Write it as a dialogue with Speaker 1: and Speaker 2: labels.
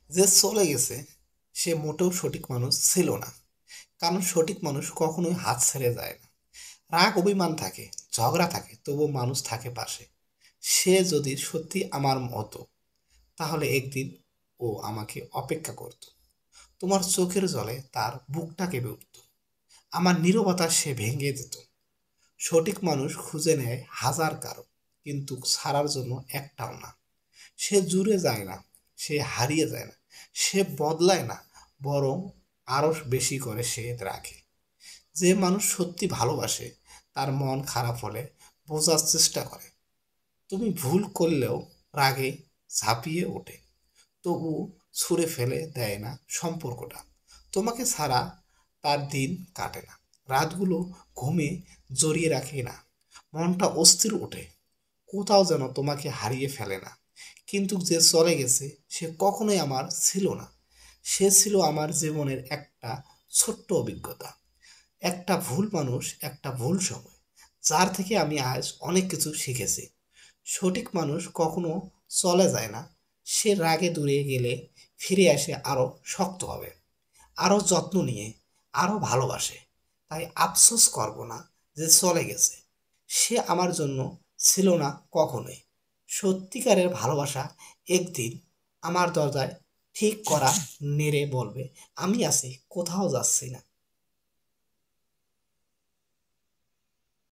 Speaker 1: যে চলে গেছে সে মোটেও সঠিক মানুষ ছিল না। কারণ সঠিক মানুষ কখনোই হাত ছেড়ে যায় না। রাগ অভিমান থাকে, ঝগড়া থাকে, তবু মানুষ থাকে পাশে। সে যদি সত্যি আমার মতো, তাহলে একদিন ও আমাকে অপেক্ষা করত। তোমার চোখের জলে তার বুকটা কেঁপে উঠত। আমার নীরবতা সে ভেঙে দিত। সঠিক মানুষ খুঁজে নেয় হাজার কারণ, কিন্তু ছাড়ার জন্য একটাও না। সে জুড়ে যায় না, সে হারিয়ে যায় না, সে বদলায় না, বরং আরো বেশি করে সে রাখে। যে মানুষ সত্যি ভালোবাসে তার মন খারাপ হলে বোঝার চেষ্টা করে। তুমি ভুল করলেও রাগে ঝাঁপিয়ে ওঠে, তবু ছুঁড়ে ফেলে দেয় না সম্পর্কটা। তোমাকে ছাড়া তার দিন কাটে না, রাতগুলো ঘুমে জড়িয়ে রাখে না, মনটা অস্থির ওঠে, কোথাও যেন তোমাকে হারিয়ে ফেলে না। কিন্তু যে চলে গেছে সে কখনোই আমার ছিল না। সে ছিল আমার জীবনের একটা ছোট্ট অভিজ্ঞতা, একটা ভুল মানুষ, একটা ভুল সময়, যার থেকে আমি আজ অনেক কিছু শিখেছি। সঠিক মানুষ কখনো চলে যায় না, সে রাগে দূরে গেলে ফিরে আসে আরো শক্ত হবে, আরো যত্ন নিয়ে, আরো ভালোবাসে। তাই আফসোস করব না যে চলে গেছে। সে আমার জন্য ছিল না কখনোই। সত্যিকারের ভালোবাসা একদিন আমার দরজায় ঠিক করা নেড়ে বলবে, আমি আছি, কোথাও যাচ্ছি না।